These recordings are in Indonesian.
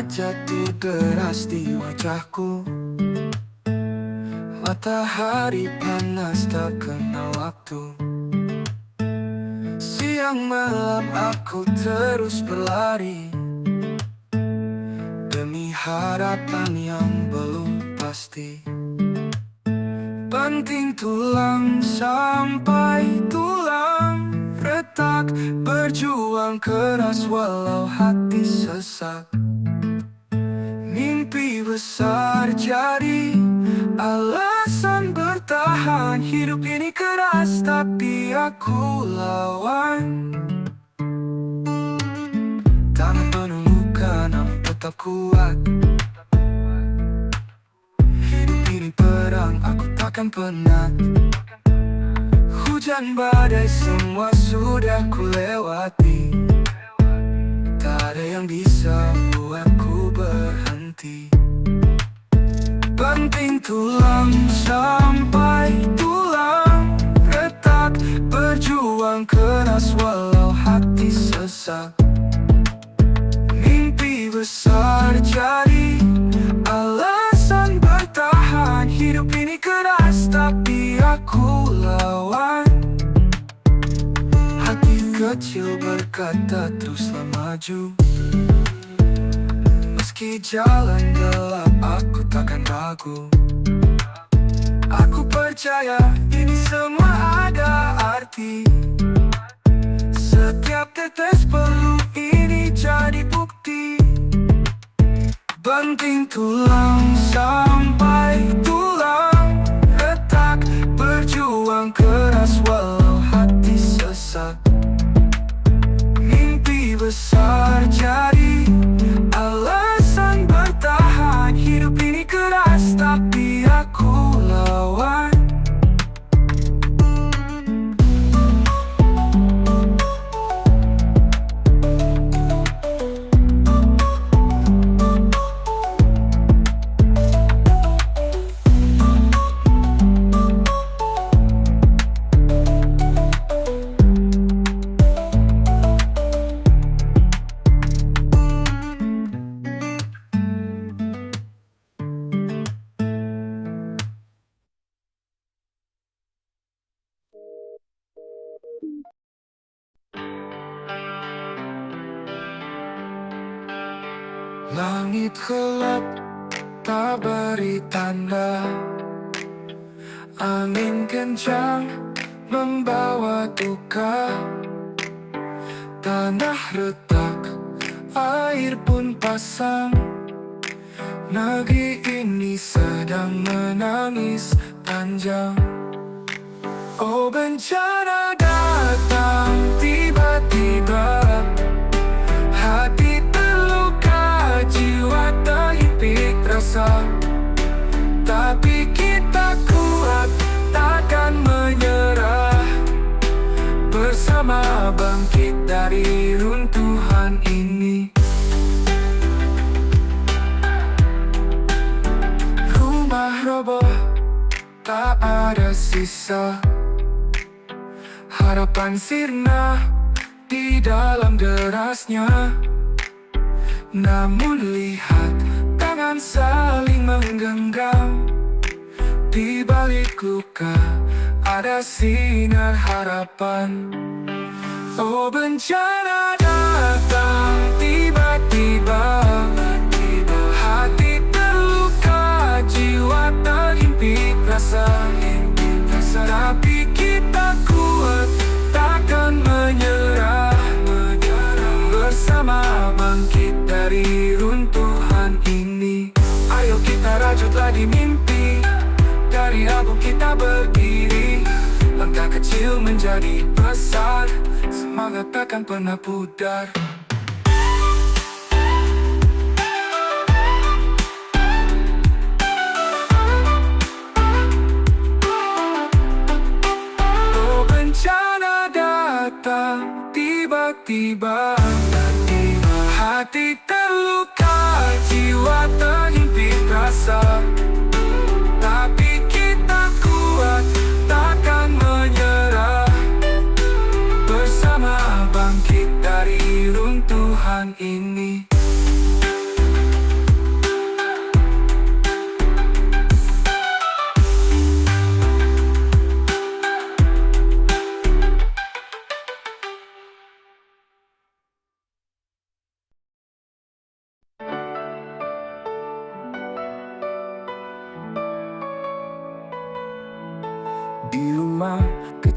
jatuh deras di wajahku. Matahari panas tak kenal waktu. Siang malam aku terus berlari demi harapan yang belum pasti. Banting tulang sampai tulang retak, berjuang keras walau hati sesak. Mimpi besar jadi alasan bertahan. Hidup ini keras tapi aku lawan. Tangan penuh luka namun tetap kuat. Hidup ini perang, aku takkan penat. Hujan badai semua sudah ku lewati. Tak ada yang bisa buatku berhenti. Banting tulang sampai tulang retak, berjuang keras walau hati sesak. Mimpi besar jadi alasan bertahan. Hidup ini keras tapi aku lawan. Hati kecil berkata teruslah maju. Meski jalan gelap aku takkan ragu. Aku percaya ini semua ada arti. Setiap tetes peluh ini jadi bukti. Banting tulang sampai tulang retak, berjuang keras walau hati sesak. Mimpi besar jadi alasan bertahan. Hidup ini keras tapi aku lawan. Langit gelap tak beri tanda. Angin kencang membawa duka. Tanah retak, air pun pasang. Negeri ini sedang menangis panjang. Oh, bencana datang tiba-tiba. Hati terluka, jiwa terhimpit rasa. Tapi kita kuat, takkan menyerah. Bersama bangkit dari runtuhan ini. Rumah roboh, tak ada sisa. Harapan sirna di dalam derasnya. Namun lihat tangan saling menggenggam. Di balik luka ada sinar harapan. Oh, bencana datang tiba-tiba. Hati terluka, jiwa terhimpit rasa. Tapi kita kuat, takkan menyerah. Bersama bangkit dari runtuhan ini. Ayo kita rajutlah di mimpi. Dari abu kita berdiri. Langkah kecil menjadi besar. Semangat takkan pernah pudar. Oh, bencana datang tiba-tiba. Hati terluka, jiwa terhimpit rasa. Tapi kita kuat, takkan menyerah. Bersama bangkit dari runtuhan ini.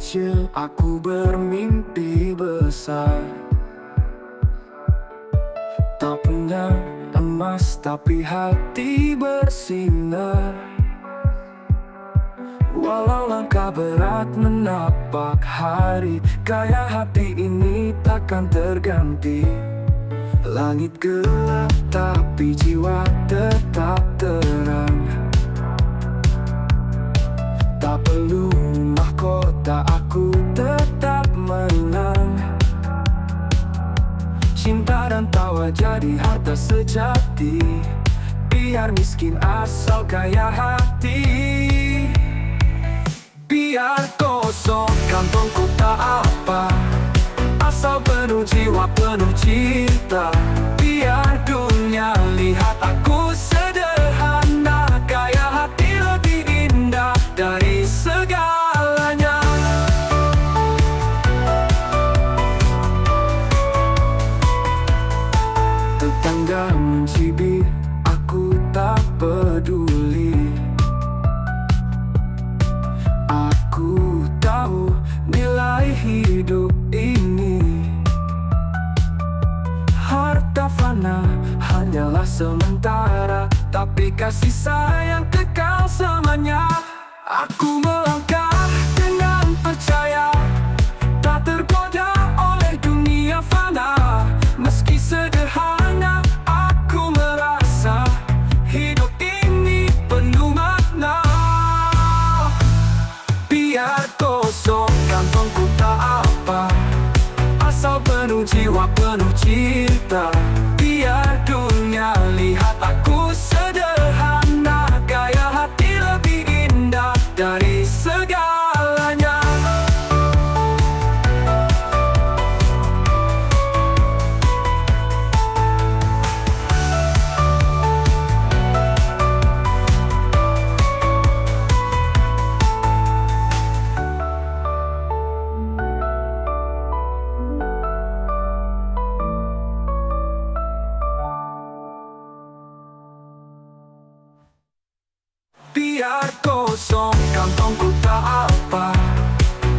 kecil aku bermimpi besar. Tak punya emas tapi hati bersinar. Walau langkah berat menapak hari, gaya hati ini takkan terganti. Langit gelap tapi jiwa tetap terang. Tak perlu mahkota, aku tetap menang. Cinta dan tawa jadi harta sejati. Biar miskin asal kaya hati. Biar kosong kantongku tak apa, asal penuh jiwa penuh cinta. Biar dunia lihat aku sederhana, kaya hati lebih indah dari segalanya. Tetangga mencibir, aku tak peduli. Aku tahu nilai hidup ini. Harta fana hanyalah sementara, tapi kasih sayang kekal selamanya. Aku melangkah dengan percaya, tak tergoda oleh dunia fana. Meski sederhana, aku merasa hidup ini penuh makna. Biar kosong kantongku tak apa, asal penuh jiwa penuh cinta. Biar dunia lihat aku sederhana, gaya hati lebih indah dari segalanya. Biar kosong kantongku tak apa,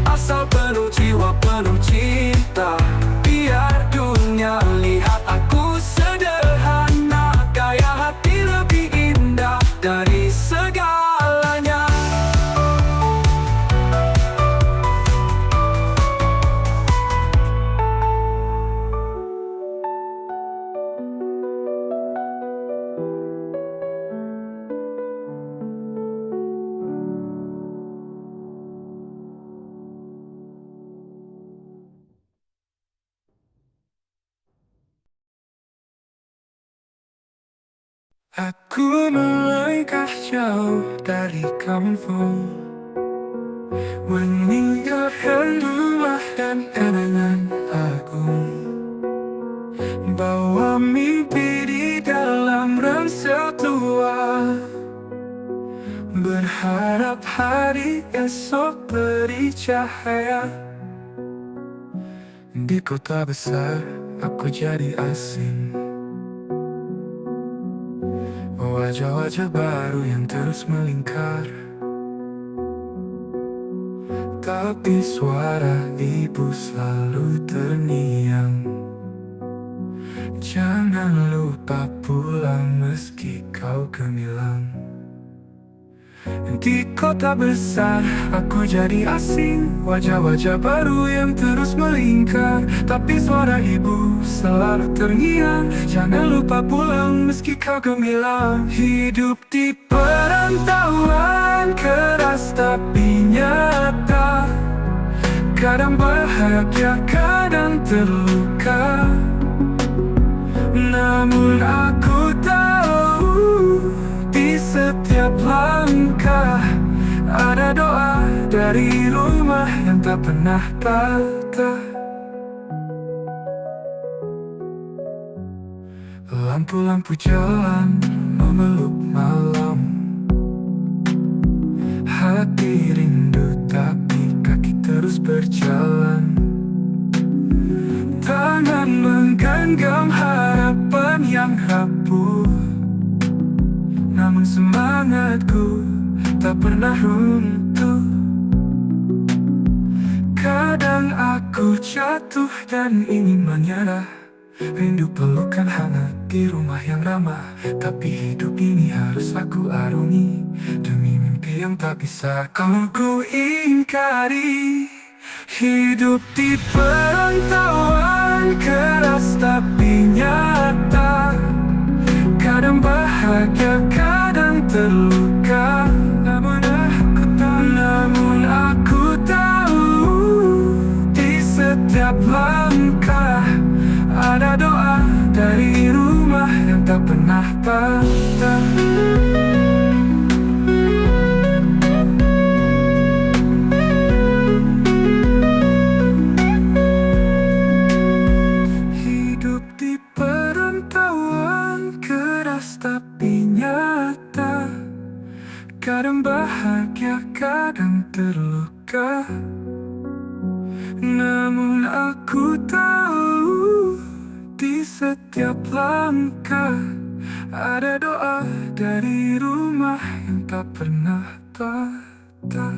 asal penuh jiwa penuh cinta. Biar dunia lihat aku sederhana, gaya hati lebih indah dari segalanya. Aku melangkah jauh dari kampung, meninggalkan rumah dan kenangan agung. Bawa mimpi di dalam ransel tua, berharap hari esok beri cahaya. Di kota besar aku jadi asing, wajah-wajah baru yang terus melingkar. Tapi suara ibu selalu terngiang, jangan lupa pulang meski kau gemilang. Di kota besar aku jadi asing, wajah-wajah baru yang terus melingkar. Tapi suara ibu selalu terngiang, jangan lupa pulang meski kau gemilang. Hidup di perantauan keras tapi nyata, kadang bahagia kadang terluka. Namun aku tahu di setiap langkah ada doa dari rumah yang tak pernah patah. Lampu-lampu jalan memeluk malam, hati rindu tapi kaki terus berjalan. Tangan menggenggam harapan yang rapuh, namun semangatku tak pernah runtuh. Kadang aku jatuh dan ingin menyerah, rindu pelukan hangat di rumah yang ramah. Tapi hidup ini harus aku arungi, demi mimpi yang tak bisa ku ingkari. Hidup di perantauan, keras tapi nyata. Kadang bahagia, kadang terluka. Namun aku tahu, di setiap langkah ada doa dari rumah yang tak pernah patah. Hidup di perantauan, keras tapi nyata. Kadang bahagia, kadang terluka. Namun aku tahu, di setiap langkah ada doa dari rumah yang tak pernah patah.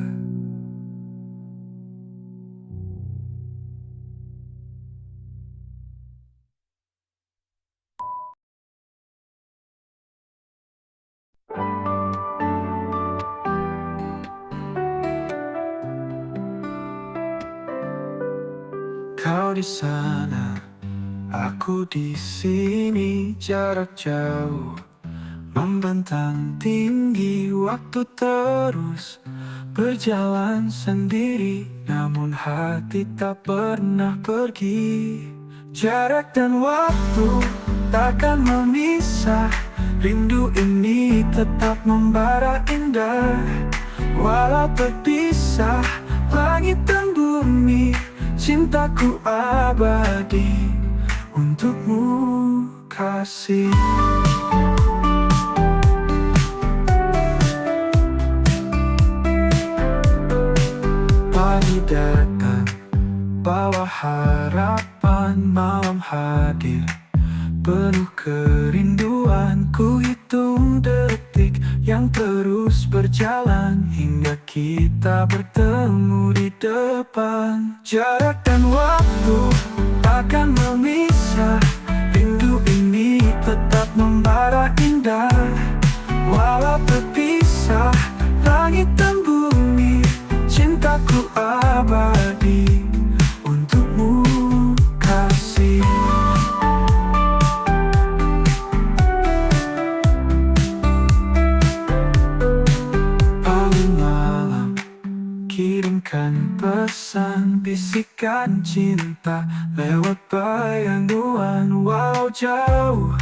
Kau di sana, aku di sini, jarak jauh membentang tinggi. Waktu terus berjalan sendiri, namun hati tak pernah pergi. Jarak dan waktu takkan memisah, rindu ini tetap membara indah. Walau terpisah langit dan bumi, cintaku abadi untukmu, kasih. Pagi datang, bawa harapan, malam hadir penuh kerinduan. Ku hitung detik yang terus berjalan, hingga kita bertemu di depan. Jarak dan waktu takkan memisah, rindu ini tetap membara indah. Walau terpisah langit dan bumi, cintaku abadi untukmu, kasih. Pagi malam kirimkan pesan, bisikan cinta lewat bayang-bayang. Walau jauh,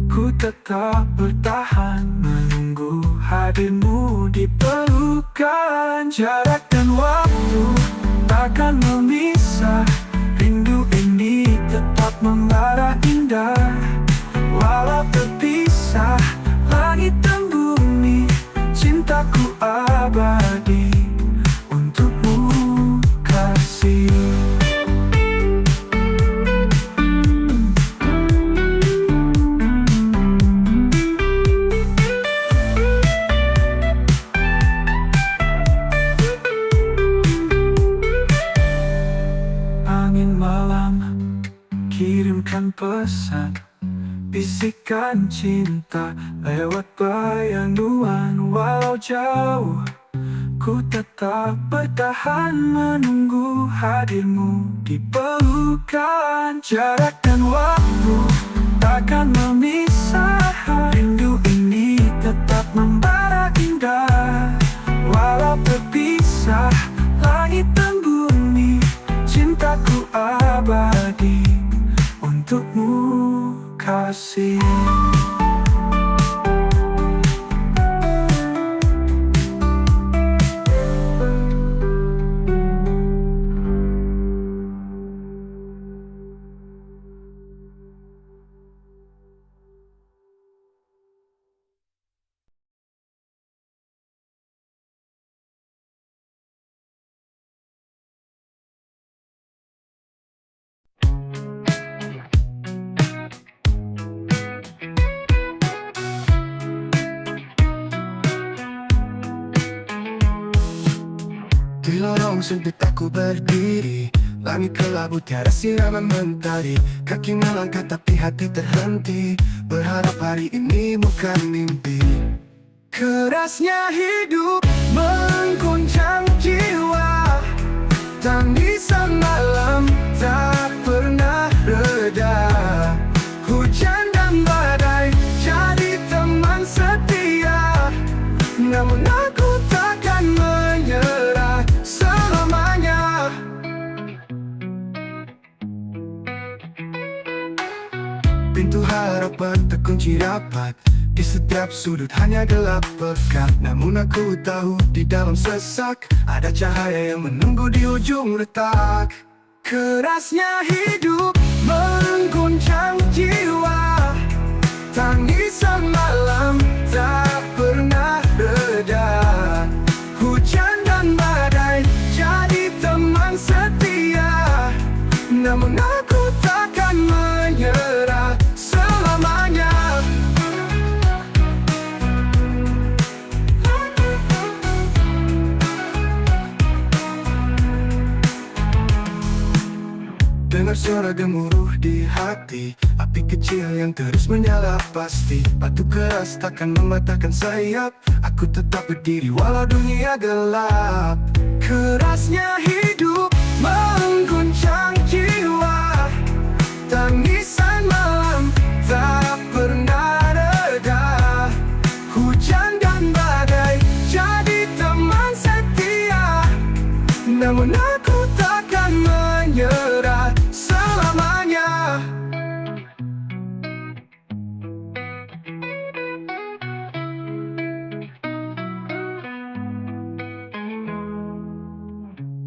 ku tetap bertahan, menunggu hadirmu di pelukan. Jarak dan waktu takkan memisah, rindu ini tetap membara indah. Walau terpisah langit dan bumi, cintaku abadi untukmu, kasih. Angin malam kirimkan pesan, bisikan cinta lewat bayang-bayang. Walau jauh, ku tetap bertahan, menunggu hadirmu di pelukan. Jarak dan waktu takkan memisah, rindu ini tetap membara indah. Walau terpisah langit dan bumi, cintaku abadi untukmu, kasih. sudut aku berdiri. Langit kelabu tiada siraman mentari. Kaki melangkah tapi hati terhenti, berharap hari ini bukan mimpi. Kerasnya hidup mengguncang jiwa, tangisan malam tak pernah reda. Hujan dan badai jadi teman setia, namun aku takkan menyerah selamanya. Pintu harapan terkunci rapat, di setiap sudut hanya gelap pekat. Namun aku tahu di dalam sesak ada cahaya yang menunggu di ujung retak. Kerasnya hidup mengguncang jiwa, tangisan malam tak pernah reda. Hujan dan badai jadi teman setia, namun aku takkan menyerah selamanya. Dengar suara gemuruh di hati, api kecil yang terus menyala pasti. Batu keras takkan mematahkan sayap, aku tetap berdiri walau dunia gelap. Kerasnya hidup mengguncang jiwa, tangisan malam tak pernah reda. Hujan dan badai jadi teman setia, namun aku takkan menyerah selamanya.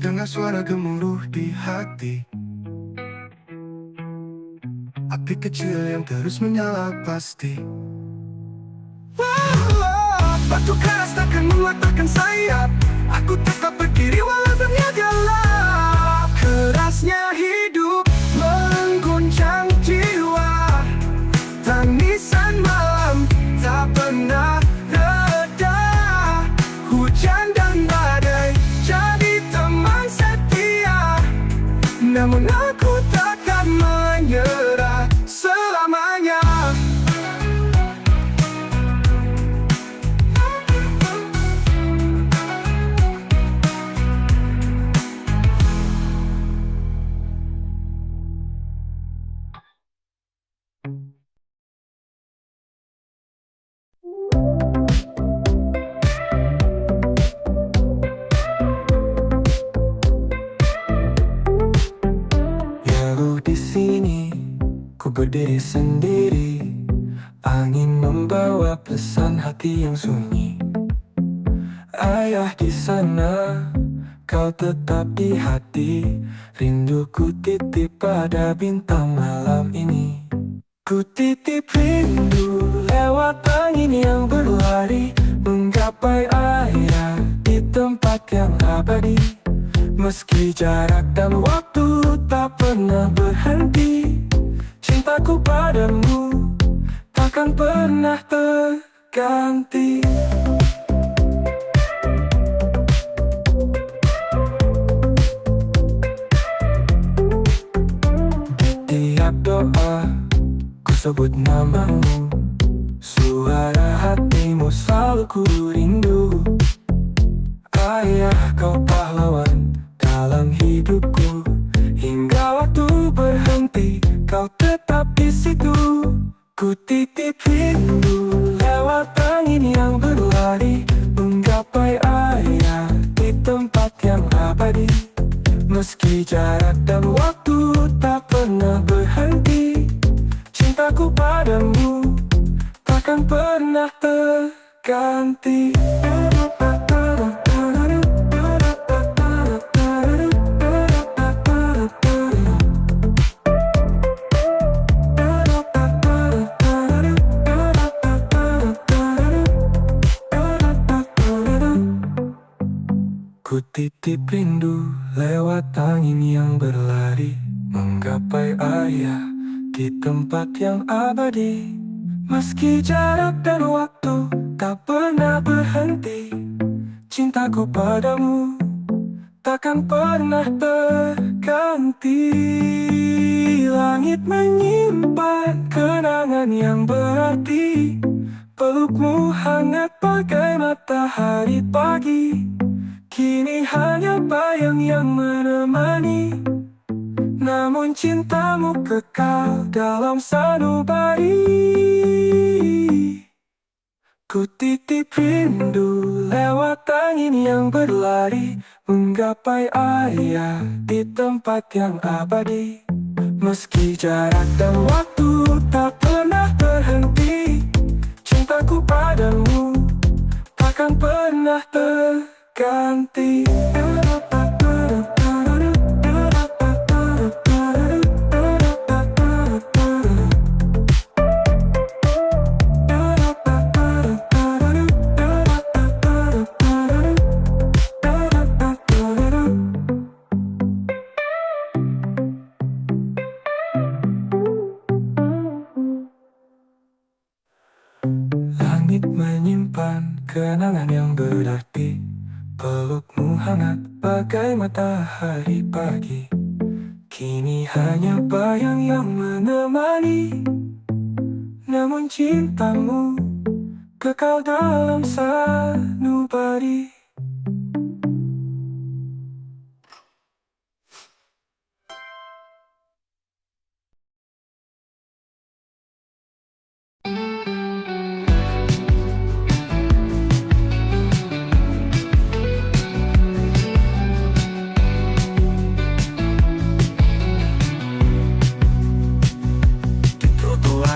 Dengar suara gemuruh di hati, api kecil yang terus menyala pasti. Batu keras takkan mematahkan sayap, aku tetap berdiri walau dunia gelap. Kerasnya hidup mengguncang jiwa, tangisan malam tak pernah reda. Hujan dan badai jadi teman setia, namun aku takkan menyerah selamanya. Di sini ku berdiri sendiri, angin membawa pesan hati yang sunyi. Ayah di sana, kau tetap di hati, rinduku titip pada bintang malam ini. Ku titip rindu lewat angin yang berlari, menggapai ayah di tempat yang abadi. Meski jarak dan waktu tak pernah berhenti, cintaku padamu takkan pernah terganti. Di tiap doa ku sebut namamu, suara hatimu selalu ku rindu. Ayah, kau pahlawan dalam hidupku, hingga waktu berhenti kau tetap di situ. Ku titip rindu lewat angin yang berlari, menggapai ayah di tempat yang abadi. Meski jarak dan waktu tak pernah berhenti, cintaku padamu takkan pernah terganti. Ku titip rindu lewat angin yang berlari, menggapai ayah di tempat yang abadi. Meski jarak dan waktu tak pernah berhenti, cintaku padamu takkan pernah terganti. Langit menyimpan kenangan yang berarti, pelukmu hangat bagai matahari pagi. Kini hanya bayang yang menemani, namun cintamu kekal dalam sanubari. Ku titip rindu lewat angin yang berlari, menggapai ayah di tempat yang abadi. Meski jarak dan waktu tak pernah berhenti, cintaku padamu takkan pernah terganti. Langit menyimpan kenangan yang berarti, pelukmu hangat bagai matahari pagi. Kini hanya bayang yang menemani, namun cintamu kekal dalam sanubari.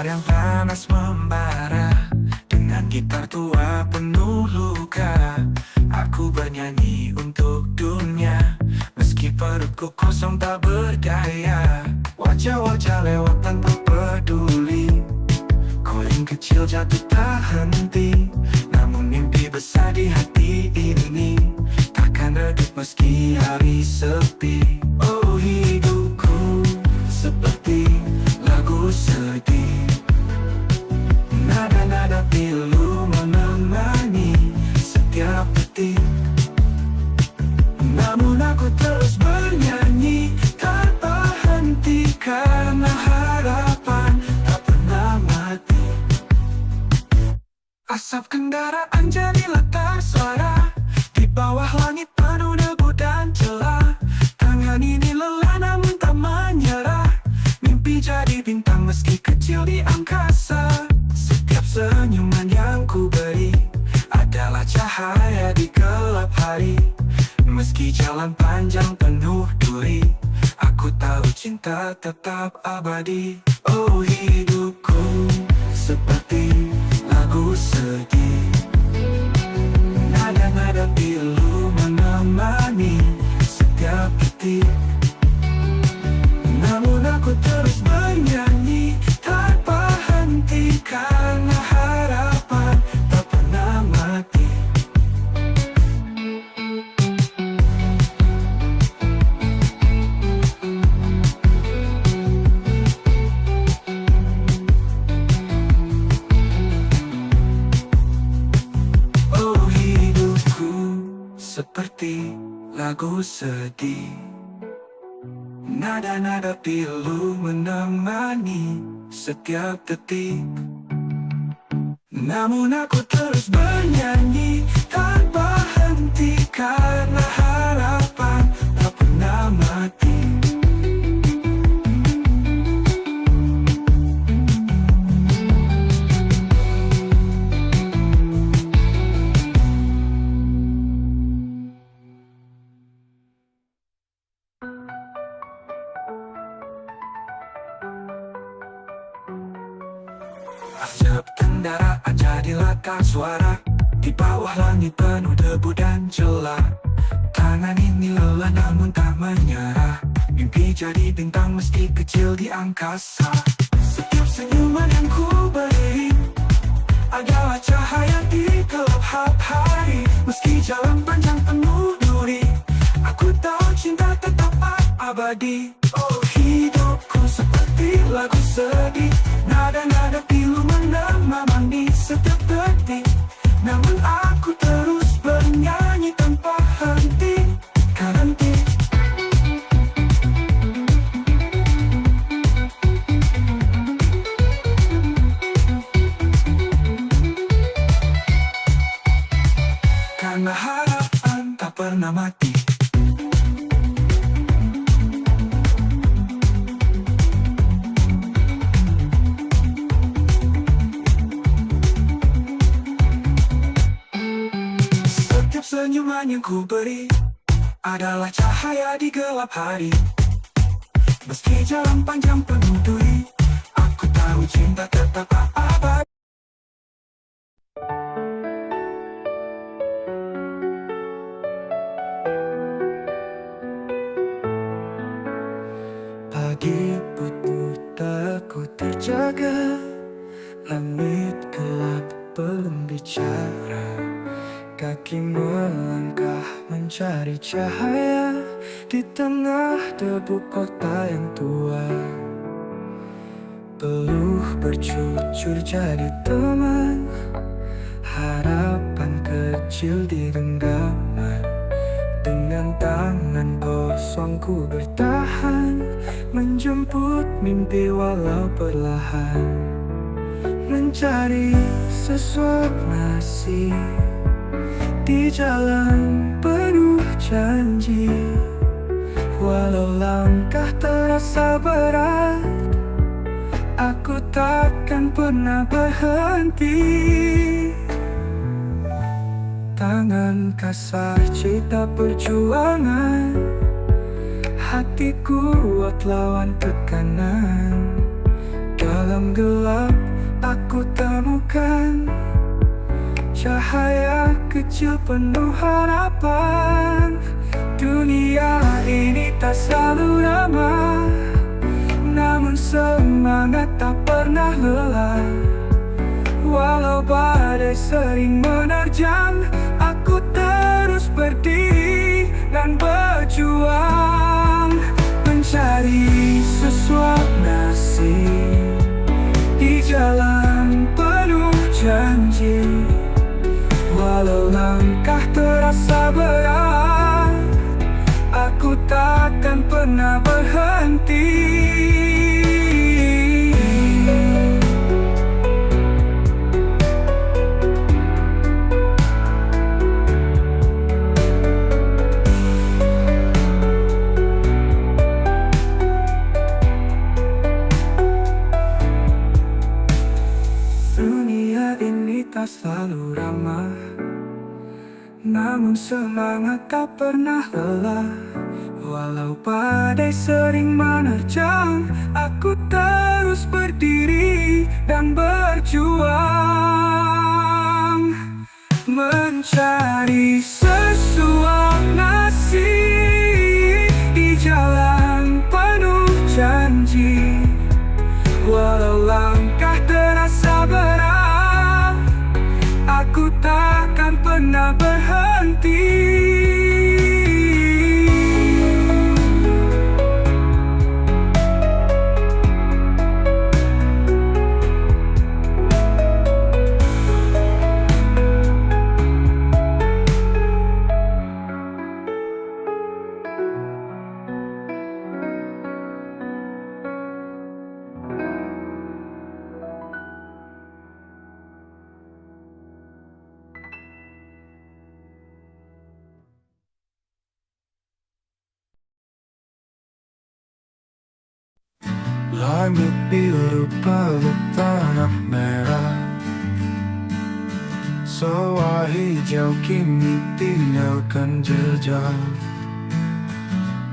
Yang panas membara, dengan gitar tua penuh luka, aku bernyanyi untuk dunia, meski perutku kosong tak berdaya. Wajah-wajah lewat tanpa peduli, koin kecil jatuh tak henti, namun mimpi besar di hati ini takkan redup meski hari sepi. Oh, hidupku seperti lagu sedih, nada-nada pilu menemani setiap detik. Namun aku terus bernyanyi tanpa henti, karena harapan tak pernah mati. Asap kendaraan jadi latar suara di bawah langit penuh debu dan celah. Tangan ini lelah namun tak menyerah, mimpi jadi bintang meski kecil di angkasa. Setiap senyuman yang ku beri adalah cahaya di gelap hari. Meski jalan panjang penuh duri, aku tahu cinta tetap abadi. Oh, hidupku seperti lagu sedih, nada-nada pilu menemani setiap detik. Namun aku terus bernyanyi tanpa henti, karena harapan tak pernah mati. Oh, hidupku seperti lagu sedih, nada-nada pilu menemani setiap detik. Namun aku terus bernyanyi tanpa henti, karena harapan tak pernah mati. Asap kendaraan jadi latar suara di bawah langit penuh debu dan celah. Tangan ini lelah namun tak menyerah, mimpi jadi bintang meski kecil di angkasa. Setiap senyuman yang ku beri adalah cahaya di gelap hari. Meski jalan panjang penuh duri, aku tahu cinta tetap abadi. Oh, hidupku seperti lagu sedih, nada-nada pilu menemani setiap detik. Namun aku terus bernyanyi tanpa henti, karena senyuman yang ku beri adalah cahaya di gelap hari. Meski jalan panjang penuh duri, aku tahu cinta tetap abadi. Pagi putih aku terjaga, langit gelap belum bicara. Kaki melangkah mencari cahaya di tengah debu kota yang tua. Peluh bercucur jadi teman, harapan kecil di genggaman. Dengan tangan kosong ku bertahan, menjemput mimpi walau perlahan. Mencari sesuap nasi di jalan penuh janji. Walau langkah terasa berat, aku takkan pernah berhenti. Tangan kasar cita perjuangan, hati kuat lawan tekanan. Dalam gelap aku temukan cahaya kecil penuh harapan. Dunia ini tak selalu ramah, namun semangat tak pernah lelah. Walau badai sering menerjang, aku terus berdiri dan berjuang. Mencari sesuap nasi di jalan penuh janji. Walau langkah terasa berat, aku takkan pernah berhenti. Dunia ini tak selalu ramah, namun semangat tak pernah lelah. Walau badai sering menerjang, aku terus berdiri dan berjuang. Mencari sesuap nasi di jalan penuh janji. Walau langkah terasa berat, aku takkan pernah berhenti. Langit biru peluk tanah merah, sawah hijau kini tinggalkan jejak.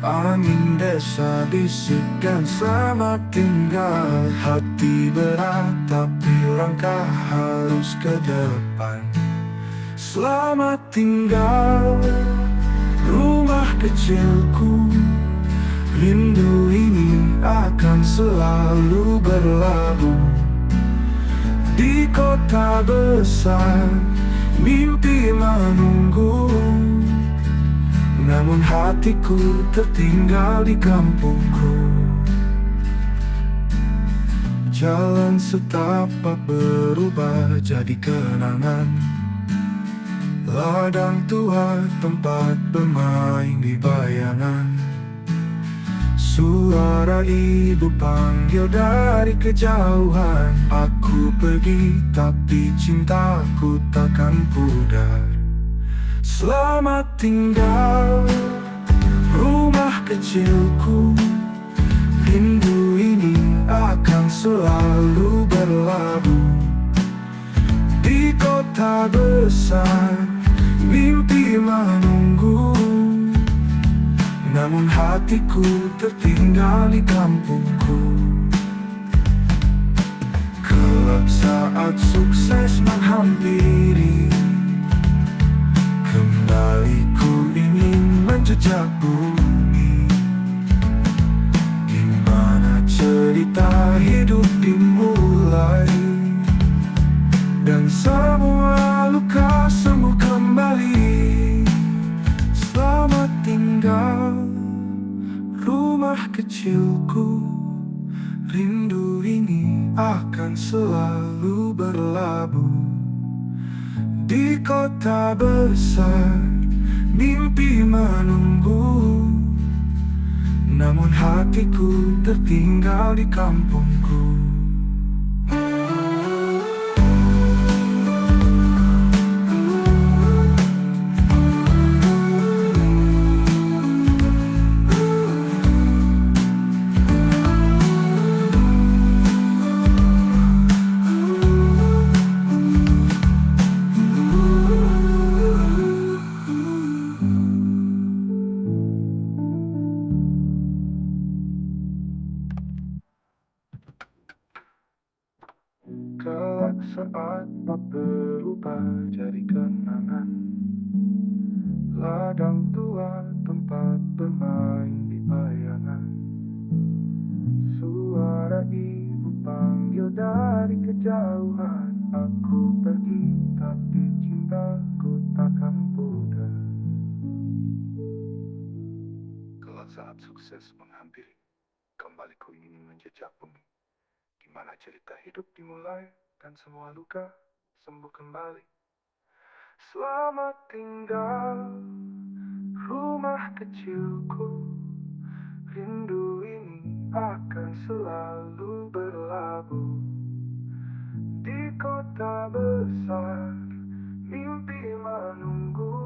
Angin desa bisikan selamat tinggal. Hati berat tapi langkah harus ke depan. Selamat tinggal rumah kecilku, rindu ini akan selalu berlabuh. Di kota besar mimpi menunggu, namun hatiku tertinggal di kampungku. Jalan setapak berubah jadi kenangan, ladang tua tempat bermain di bayangan. Suara ibu panggil dari kejauhan. Aku pergi tapi cintaku takkan pudar. Selamat tinggal rumah kecilku, rindu ini akan selalu berlabuh. Di kota besar mimpi mimpi menunggu, namun hatiku tertinggal di kampungku. Kelak saat sukses menghampiri, kembali ku ingin menjejak bumi, di mana cerita hidup dimulai, dan semua luka sembuh kembali. Selamat tinggal rumah kecilku, rindu ini akan selalu berlabuh di kota besar. Mimpi menunggu, namun hatiku tertinggal di kampungku. Kelak saat berubah jadi kenangan, ladang tua tempat bermain di bayangan. Suara ibu panggil dari kejauhan, aku pergi tapi cintaku takkan pudar. Kelak saat sukses menghampiri, kembali ku ingin menjejak bumi, di mana cerita hidup dimulai dan semua luka sembuh kembali. Selamat tinggal rumah kecilku, rindu ini akan selalu berlabuh di kota besar. Mimpi menunggu,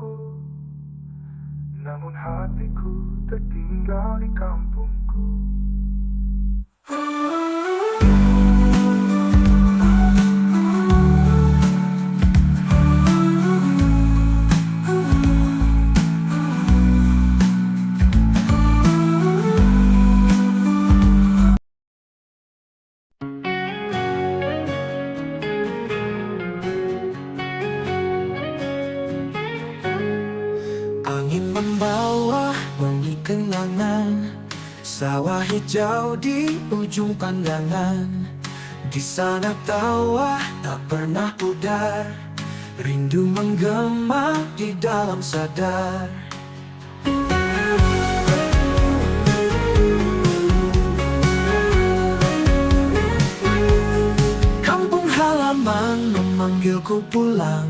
namun hatiku tertinggal di kampungku. Angin membawa wangi kenangan, sawah hijau di ujung pandangan. Di sana tawa tak pernah pudar, rindu menggema di dalam sadar. Kampung halaman memanggilku pulang,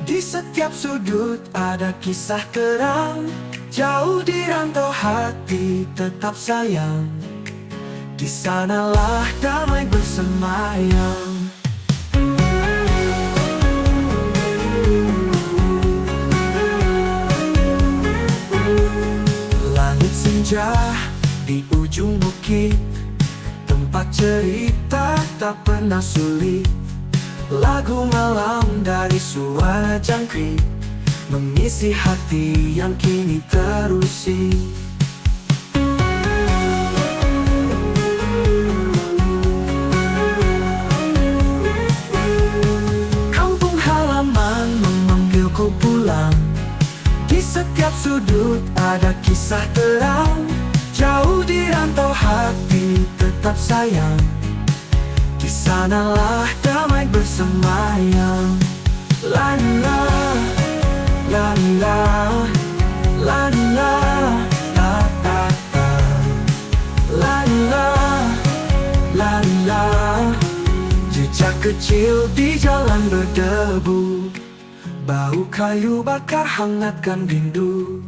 di setiap sudut ada kisah terang. Jauh di rantau hati tetap sayang, di sanalah damai bersemayam. Langit senja di ujung bukit, tempat cerita tak pernah sulit. Lagu malam dari suara jangkrik mengisi hati yang kini terusik. Kampung halaman memanggilku pulang, di setiap sudut ada kisah terang. Jauh di rantau hati tetap sayang, di sanalah damai bersemayam. La la la la la la la la la la la la. Jejak kecil di jalan berdebu, bau kayu bakar hangatkan rindu.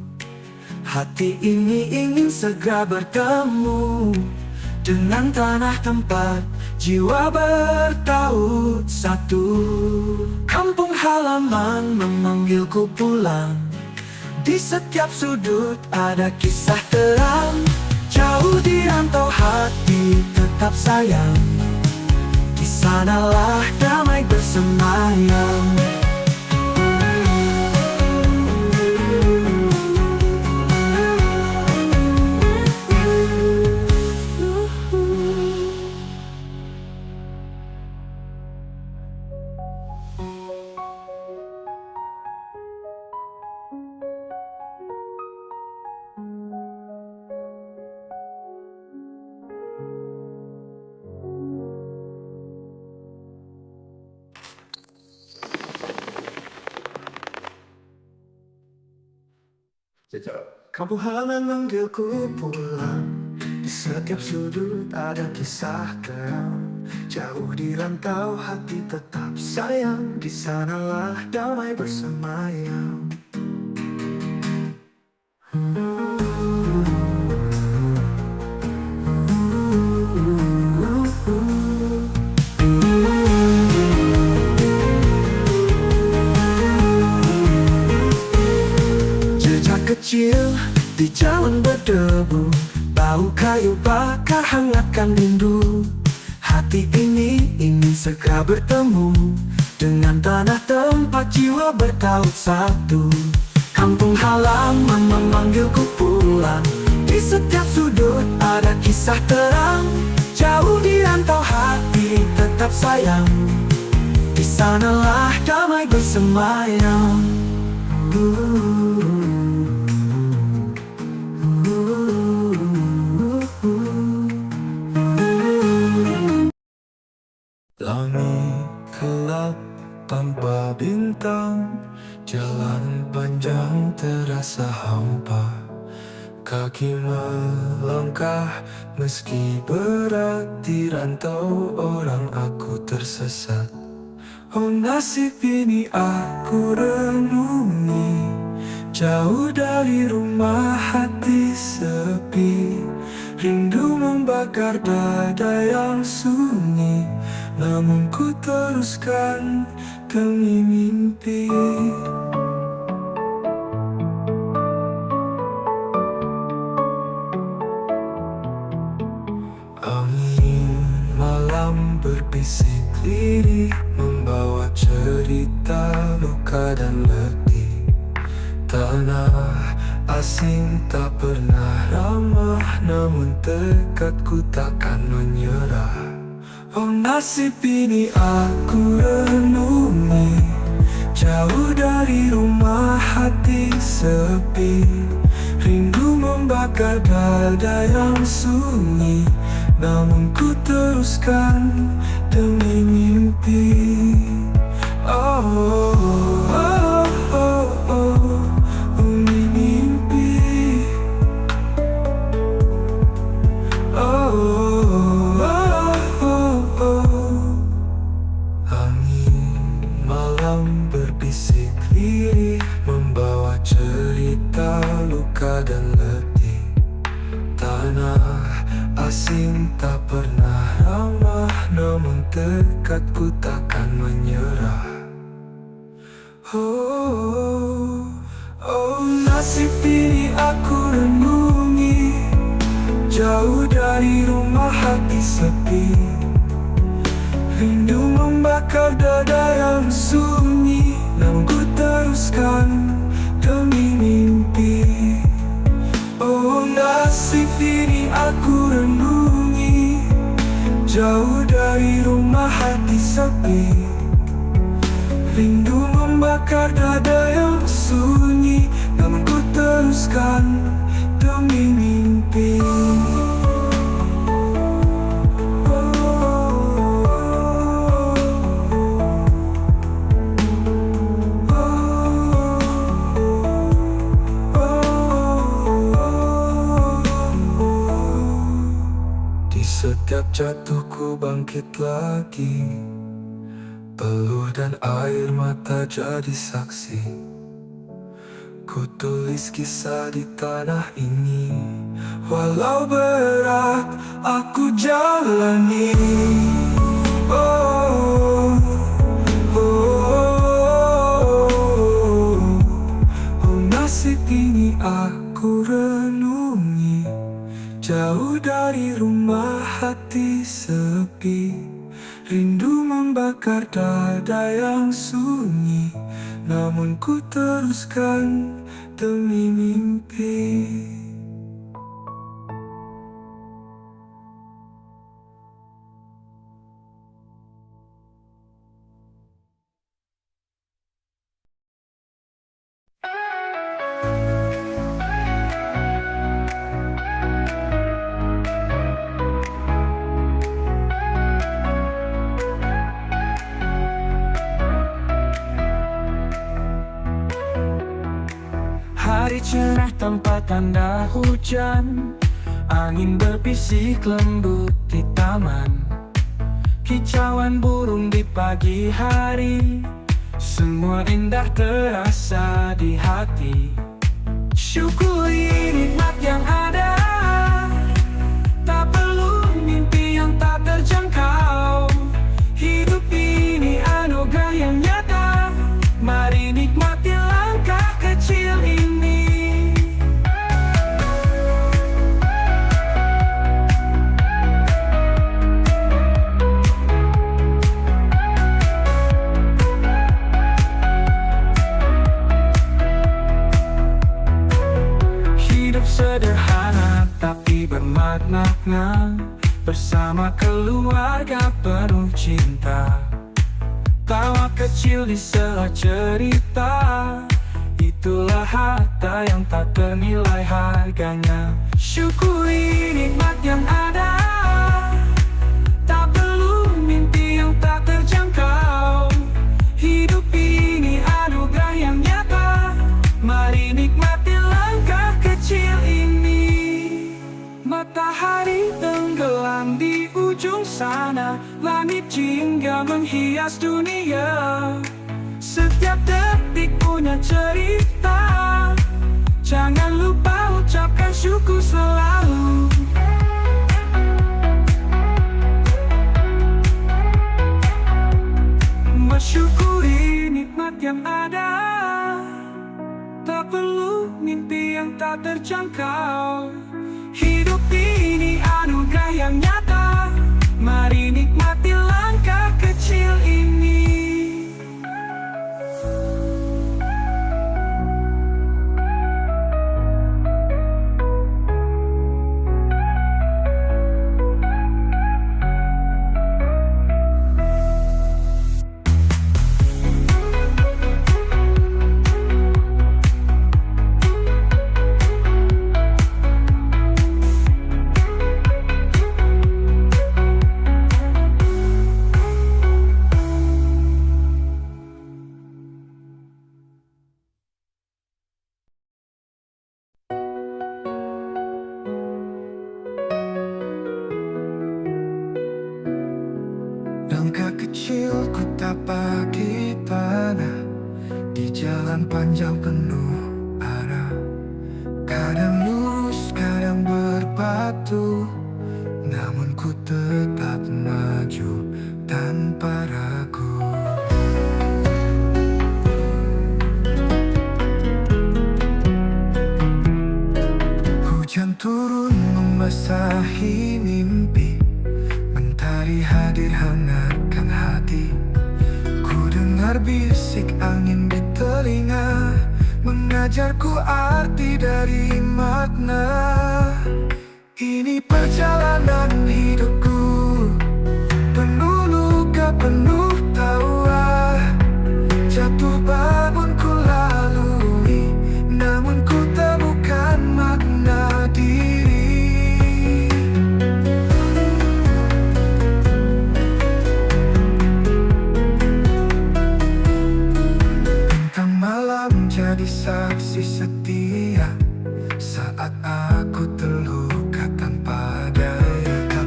Hati ini ingin segera bertemu dengan tanah tempat jiwa bertaut satu. Kampung halaman memanggilku pulang, di setiap sudut ada kisah terang. Jauh di rantau hati tetap sayang, di sanalah damai bersemayam. Kampung halaman manggilku pulang. Di setiap sudut ada kisah terang. Jauh di rantau hati tetap sayang. Di sanalah damai bersemayam. Jejak kecil di jalan berdebu, bau kayu bakar hangatkan rindu. Hati ini ingin segera bertemu dengan tanah tempat jiwa bertaut satu. Kampung halaman memanggilku pulang. Di setiap sudut ada kisah terang. Jauh di rantau hati tetap sayang. Di sanalah damai bersemayam. Langit gelap tanpa bintang, jalan panjang terasa hampa. Kaki melangkah meski berat, di rantau orang aku tersesat. Oh nasib ini aku renungi, jauh dari rumah hati sepi. Rindu membakar dada yang sunyi, namun ku teruskan demi mimpi. Angin malam berbisik lirih, membawa cerita luka dan letih. Tanah asing tak pernah ramah, namun tekadku takkan menyerah. Oh nasib ini aku renungi, jauh dari rumah hati sepi. Rindu membakar dada yang sunyi, namun ku teruskan demi mimpi. Oh, oh, oh, oh, oh, demi mimpi. Oh, oh, oh, oh. Angin malam berbisik lirih, membawa cerita luka dan letih. Tanah asing tak pernah ramah, namun tekadku takkan menyerah. Oh, oh nasib ini aku renungi, jauh dari rumah hati sepi. Rindu membakar dada yang sunyi, namun ku teruskan demi mimpi. Oh nasib ini aku renungi, jauh dari rumah hati sepi. Rindu membakar dada yang sunyi, namun ku teruskan demi mimpi. Setiap jatuhku bangkit lagi, peluh dan air mata jadi saksi. Ku tulis kisah di tanah ini, walau berat aku jalani. Oh, oh, oh, oh, nasib ini aku renungi, jauh dari rumah hati sepi. Rindu membakar dada yang sunyi, namun ku teruskan demi mimpi. Hari cerah tanpa tanda hujan, angin berbisik lembut di taman. Kicauan burung di pagi hari, semua indah terasa di hati. Syukuri nikmat yang ada, tak perlu mimpi yang tak terjangkau. Hidup ini anugerah yang nyata, mari nikmati langkah kecil ini. Hidup sederhana tapi bermakna, bersama keluarga penuh cinta. Tawa kecil di sela cerita, itulah harta yang tak ternilai harganya. Syukuri nikmat yang ada, tak perlu mimpi yang tak terjangkau. Hidup ini anugerah yang nyata, mari nikmati langkah kecil ini. Matahari tenggelam di ujung sana, langit jingga menghias dunia. Setiap detik punya cerita, jangan lupa ucapkan syukur selalu. Mensyukuri nikmat yang ada, tak perlu mimpi yang tak terjangkau. Hidup ini anugerah yang nyata, mari nikmati langkah kecil ini. Langkah kecilku tapaki tanah, di jalan panjang penuh arah. Kadang lurus, kadang berbatu, namun ku tetap maju tanpa ragu. Hujan turun membasahi mimpi, mentari hadir hangatkan hati. Ku dengar bisik angin di telinga, mengajarku arti dari makna. Ini perjalanan hidupku, penuh luka, penuh tawa. Jatuh bangun ku lalui, namun ku temukan makna diri. Jadi saksi setia saat aku terluka tanpa daya. Tak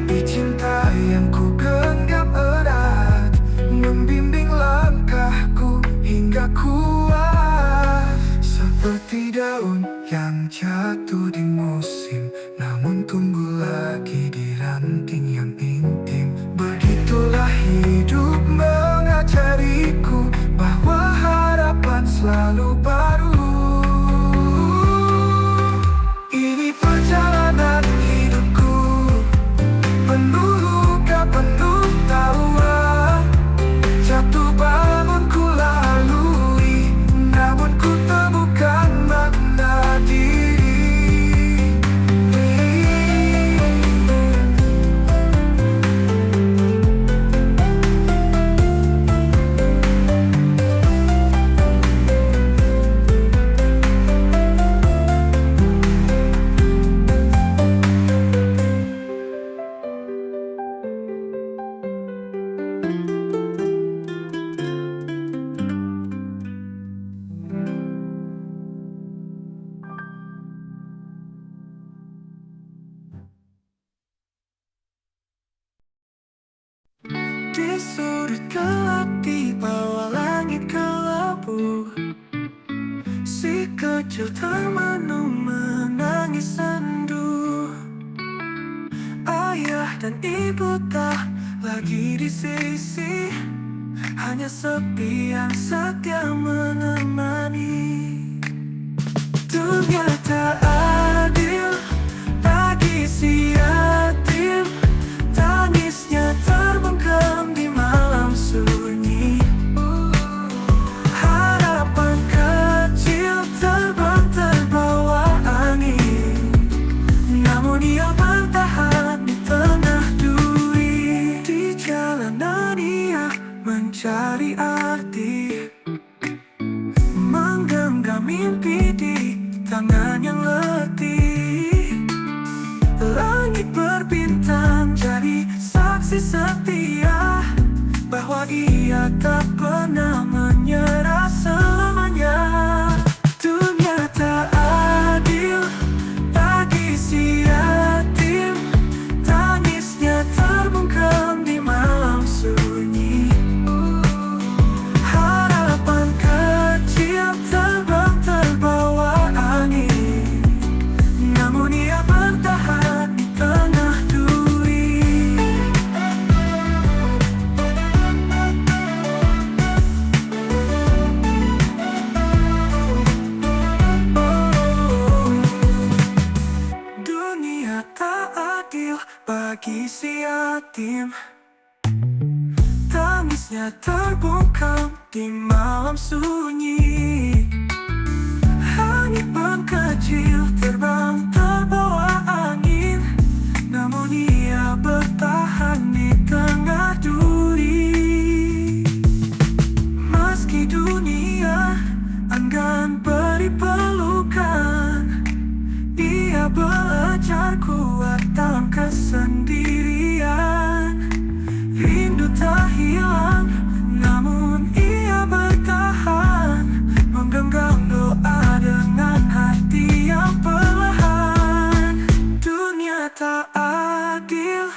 Di sudut gelap di bawah langit kelabu, si kecil termenung menangis sendu. Ayah dan ibu tak lagi di sisi, hanya sepi yang setia menemani. Dunia tak adil bagi si yatim, tangisnya terbengkam di malam sunyi. Harapan kecil terbang terbawa angin, namun ia bertahan di tengah duri. Di jalanan ia mencari arti, menggenggam mimpi di tangan yang letih. Langit berbintang jadi saksi setia bahwa ia tak pernah menyerah selamanya. Dunia tak adil bagi si yatim, tangisnya terbungkam di malam sunyi. Harapan kecil terbang terbawa angin, namun ia bertahan di tengah duri. Dunia tak adil bagi si yatim, tangisnya terbungkam di malam sunyi. Harapan kecil terbang terbawa angin, namun ia bertahan di tengah duri. Meski dunia enggan beri pelukan, ia belajar kuat dalam kesendirian. Rindu tak hilang, namun ia bertahan, menggenggam doa dengan hati yang perlahan. Dunia tak adil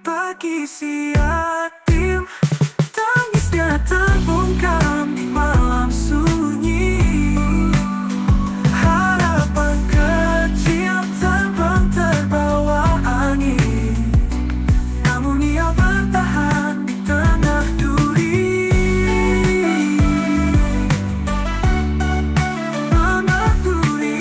bagi si yatim, tangisnya terbungkam di malam sunyi. Harapan kecil terbang terbawa angin, namun ia bertahan di tengah duri. Tengah duri.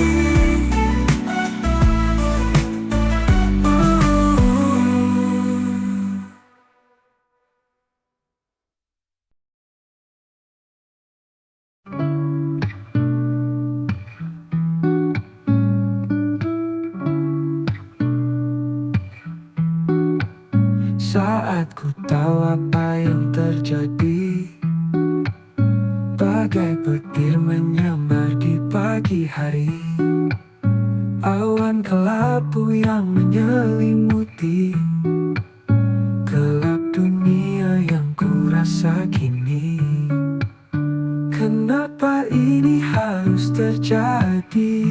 Saat ku tahu apa yang terjadi, bagai petir menyambar di pagi hari. Awan kelabu yang menyelimuti gelap dunia yang ku rasa kini. Kenapa ini harus terjadi?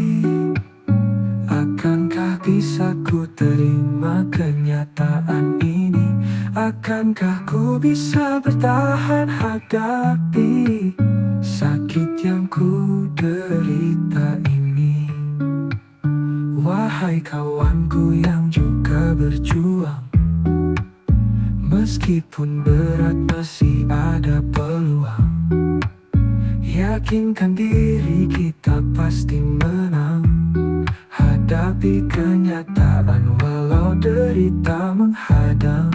Akankah bisa ku terima kenyataan ini? Akankah ku bisa bertahan hadapi sakit yang ku derita ini? Wahai kawanku yang juga berjuang, meskipun berat masih ada peluang. Yakinkan diri kita pasti menang, hadapi kenyataan walau derita menghadang.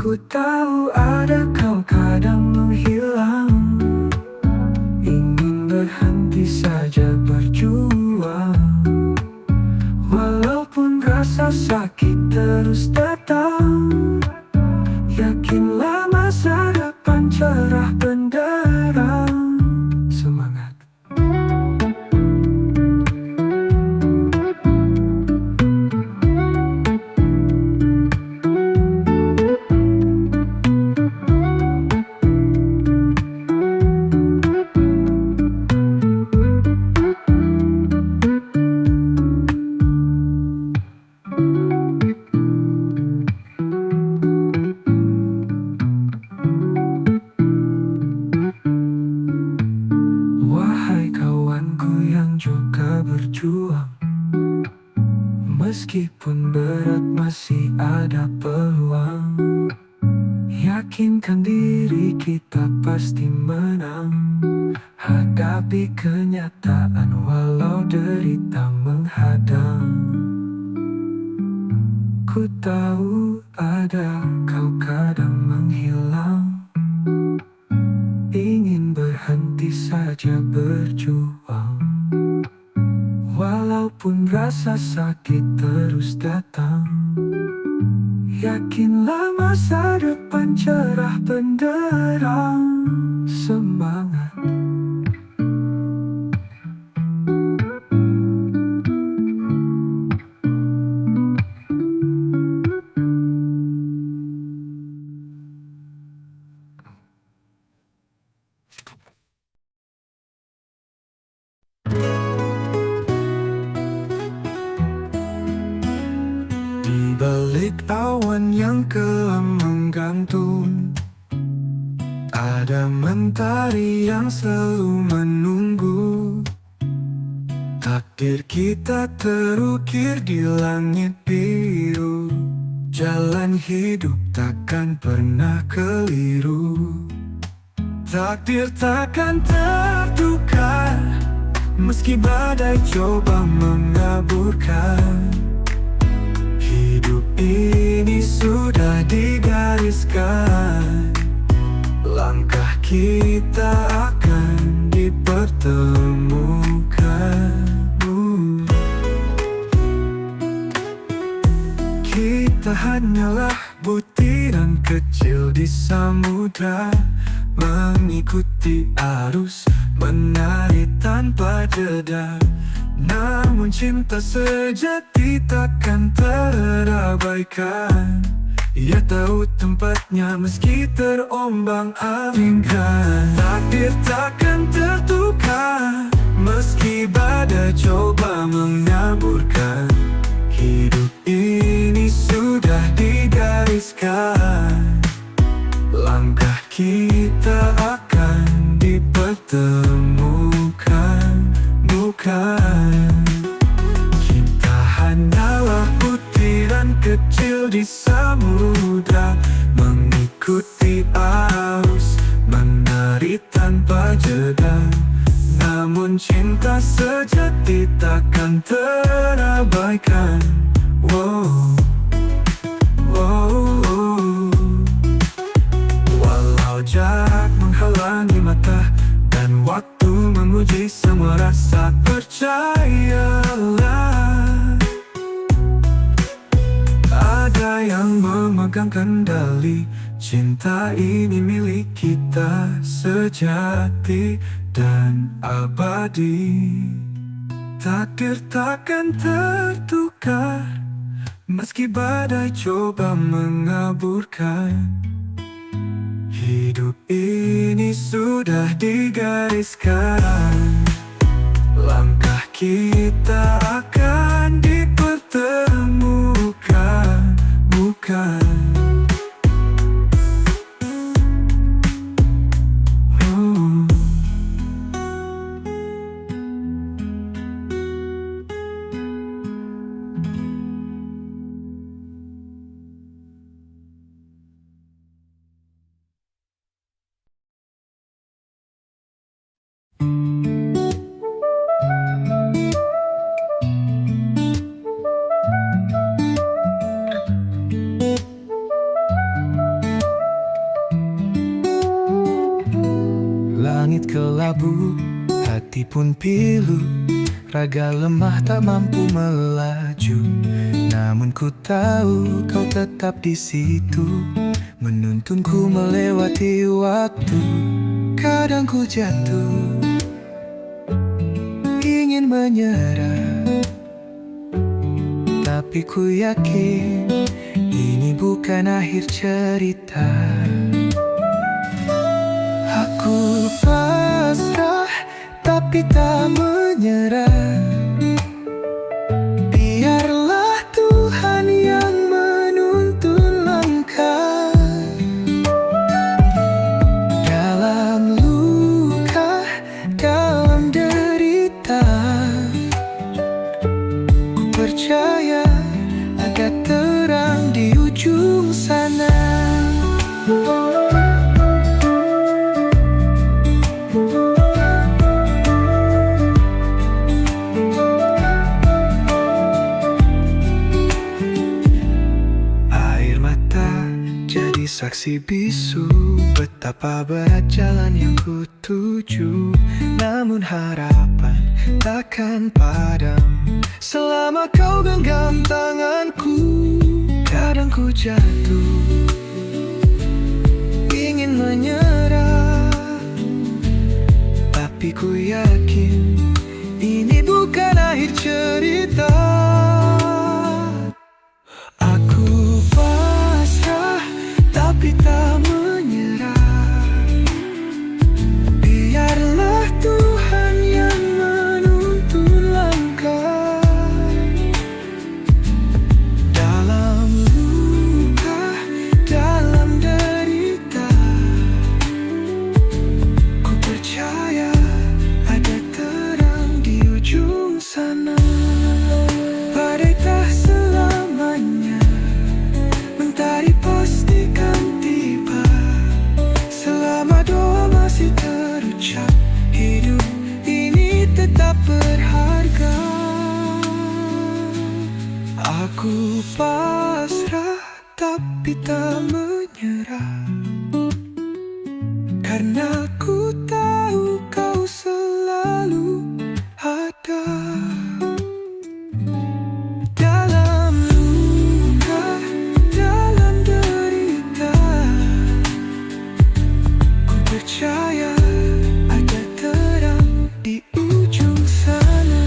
Ku tahu ada kau kadang menghilang, ingin berhenti saja berjuang. Walaupun rasa sakit terus datang, yakinlah masa depan cerah benderang. Semangat. Meskipun berat masih ada peluang. Yakinkan diri kita pasti menang. Hadapi kenyataan walau derita menghadang. Ku tahu ada kau kadang menghilang, ingin berhenti saja berjuang. Walaupun rasa sakit terus datang, yakinlah masa depan cerah benderang. Semangat. Di balik awan yang kelam menggantung, ada mentari yang selalu menunggu. Takdir kita terukir di langit biru, jalan hidup takkan pernah keliru. Takdir takkan tertukar, meski badai coba mengaburkan. Hidup ini sudah digariskan, langkah kita akan dipertemukan. Kita hanyalah butiran kecil di samudra, mengikuti arus, menari tanpa jeda. Namun cinta sejati takkan terabaikan. Ia tahu tempatnya meski terombang-ambingkan. Takdir takkan tertukar, meski badai coba mengaburkan. Hidup ini sudah digariskan, langkah kita akan dipertemukan. Kita hanyalah butiran kecil di samudra, mengikuti arus, menari tanpa jeda. Namun cinta sejati takkan terabaikan. Walau jarak menghalangi mata dan waktu menguji semua rasa, percayalah ada yang memegang kendali. Cinta ini milik kita, sejati dan abadi. Takdir takkan tertukar, meski badai coba mengaburkan. Hidup ini sudah digariskan, langkah kita akan dipertemukan. Langit kelabu, hati pun pilu, raga lemah tak mampu melaju. Namun ku tahu kau tetap di situ, menuntunku melewati waktu. Kadang ku jatuh, ingin menyerah, tapi ku yakin ini bukan akhir cerita. Aku pasrah tapi tak menyerah. Biarlah Tuhan yang menuntun langkah. Dalam luka, dalam derita, ku percaya galaksi bisu. Betapa berat jalan yang ku tuju, namun harapan takkan padam selama kau genggam tanganku. Kadang ku jatuh, ingin menyerah, tapi ku yakin ini bukan akhir cerita. Aku pasrah tapi tak menyerah. Biarlah Tuhan yang menuntun langkah. Dalam luka, dalam derita, ku percaya ada terang di ujung sana. Badai tak selamanya, mentari pastikan tiba. Selama doa masih terucap, hidup ini tetap berharga. Aku pasrah tapi tak menyerah, karena ku tahu kau selalu ada. Dalam luka, dalam derita, ku percaya ada terang di ujung sana.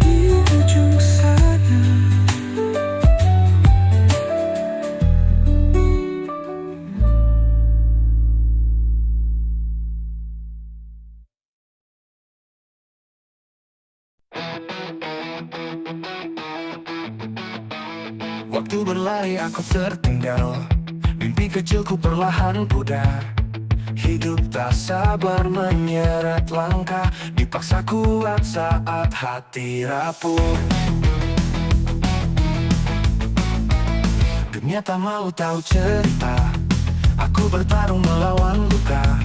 Di ujung sana. Waktu berlari aku tertinggal, mimpi kecilku perlahan pudar. Hidup tak sabar menyeret langkah, dipaksa kuat saat hati rapuh. Dunia tak mau tahu cerita, aku bertarung melawan luka.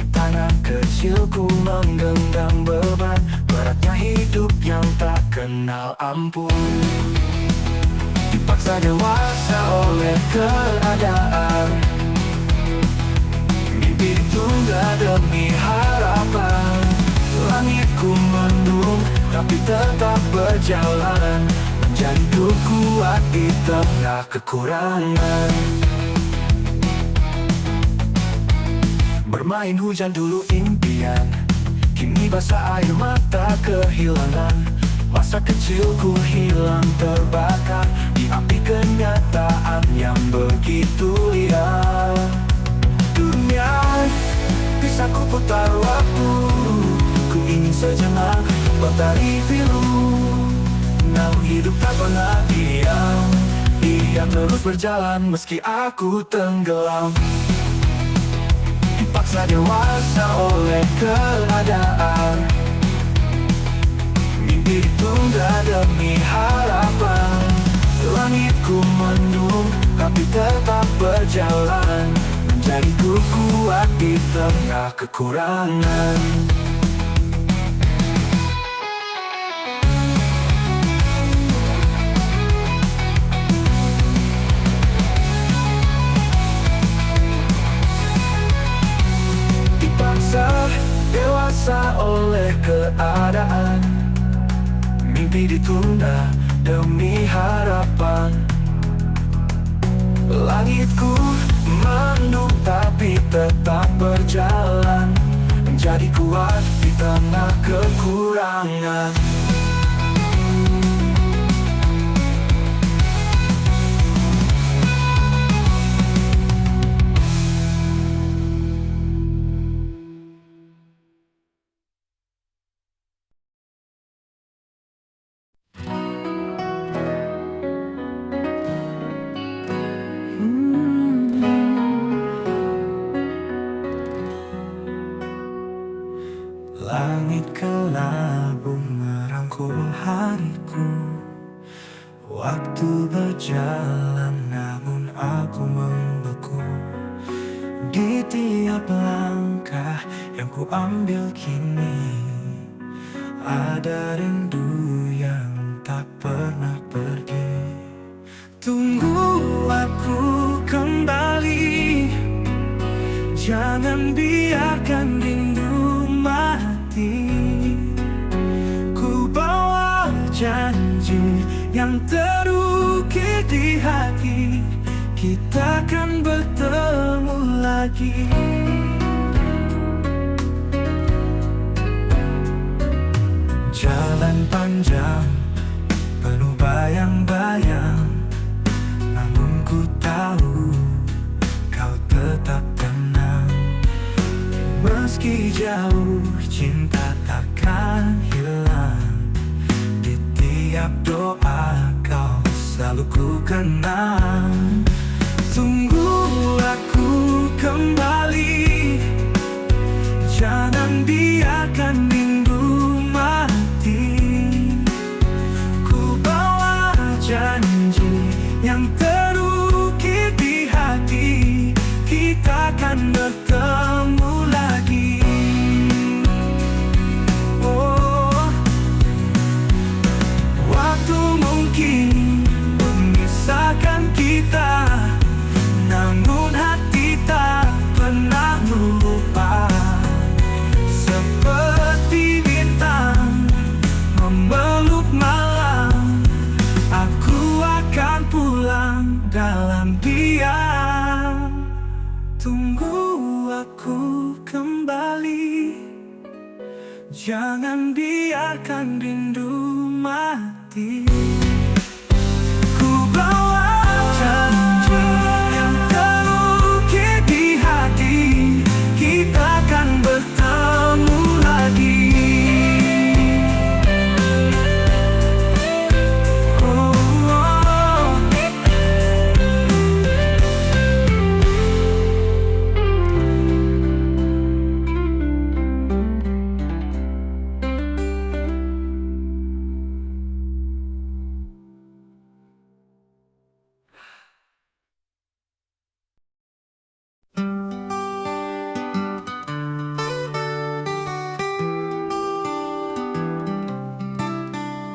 Tangan kecilku menggenggam beban, beratnya hidup yang tak kenal ampun. Dipaksa dewasa oleh keadaan, mimpi ditunda demi harapan. Langitku mendung tapi tetap berjalan, menjadi kuat di tengah kekurangan. Bermain hujan dulu impian, kini basah air mata kehilangan. Masa kecilku hilang terbakar di api kenyataan yang begitu liar. Dunia bisa ku putar waktu, ku ingin sejenak mentari biru. Namun hidup tak pernah diam, ia terus berjalan meski aku tenggelam. Dipaksa dewasa oleh keadaan, mimpi ditunda demi harapan. Langitku mendung tapi tetap berjalan, menjadi kuat di tengah kekurangan. Dipaksa dewasa oleh keadaan, mimpi ditunda demi harapan. Langitku mendung tapi tetap berjalan, menjadi kuat di tengah kekurangan. Langit kelabu merangkul hariku. Waktu berjalan namun aku membeku. Di tiap langkah yang ku ambil kini ada rindu yang tak pernah pergi. yang terukir di hati, kita akan bertemu lagi. Jalan panjang, penuh bayang-bayang, namun ku tahu kau tetap tenang. Meski jauh, cinta takkan hilang. Di tiap doa kau selalu ku kenang. Tunggu aku kembali, jangan biarkan rindu mati. Ku bawa janji yang terukir di hati, kita akan bertemu lagi. Oh, waktu mungkin memisahkan kita, namun hati tak pernah lupa. Seperti bintang memeluk malam, aku akan pulang dalam diam. Tunggu aku kembali, jangan biarkan rindu mati. Ku bawa janji yang terukir di hati, kita akan bertemu lagi. Oh, oh.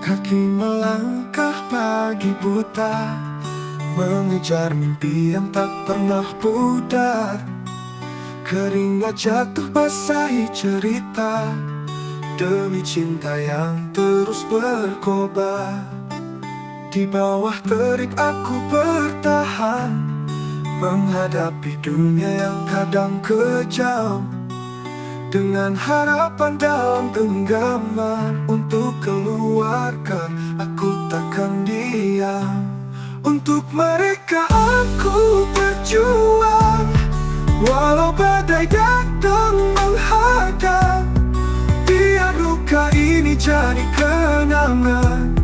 Kaki melangkah pagi buta, mengejar mimpi yang tak pernah pudar. Keringat jatuh basahi cerita, demi cinta yang terus berkobar. Di bawah terik aku bertahan, menghadapi dunia yang kadang kejam. Dengan harapan dalam genggaman untuk keluarga, aku takkan diam. Untuk mereka aku berjuang, walau badai datang menghadang. Biar luka ini jadi kenangan,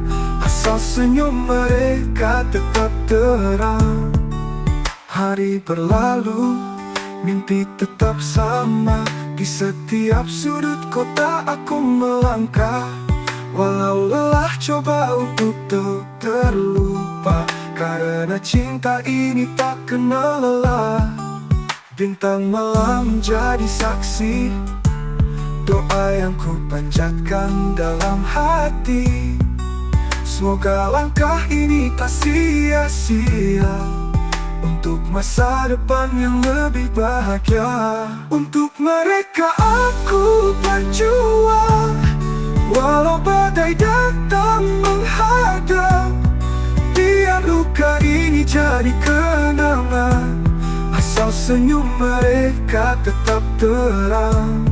asal senyum mereka tetap terang. Hari berlalu, mimpi tetap sama. Di setiap sudut kota aku melangkah, walau lelah coba untuk terlupa. Karena cinta ini tak kenal lelah. Bintang malam menjadi saksi, doa yang ku panjatkan dalam hati. Semoga langkah ini tak sia-sia, untuk masa depan yang lebih bahagia. Untuk mereka aku berjuang, walau badai datang menghadang. Biar luka ini jadi kenangan, asal senyum mereka tetap terang.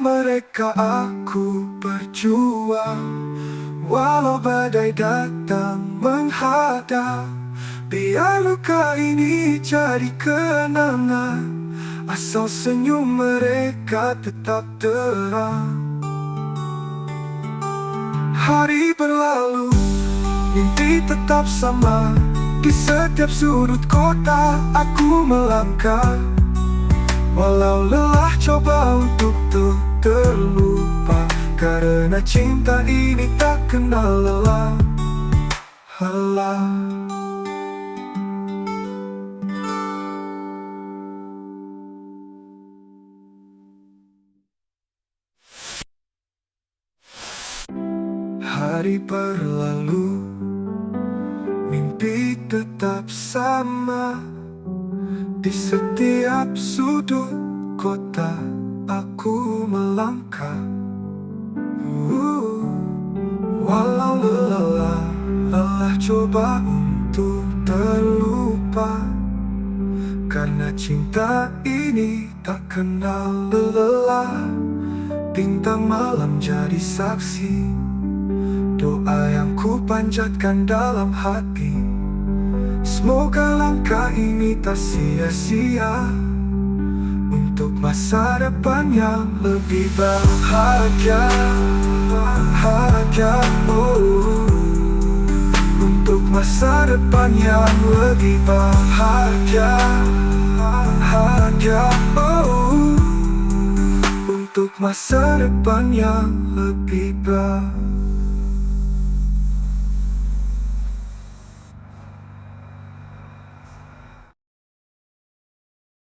Mereka aku berjuang, walau badai datang menghadang. Biar luka ini jadi kenangan, asal senyum mereka tetap terang. Hari berlalu, mimpi tetap sama. Di setiap sudut kota aku melangkah, walau lelah coba untuk terlupa. Karena cinta ini tak kenal lelah. Hari hari berlalu, mimpi tetap sama. Di setiap sudut kota aku melangkah. Walau lelah coba untuk terlupa, karena cinta ini tak kenal lelah. Bintang malam jadi saksi, doa yang ku panjatkan dalam hati. Semoga langkah ini tak sia-sia, untuk masa depan yang lebih bahagia. Untuk masa depan yang lebih bahagia. Untuk masa depan yang lebih bahagia.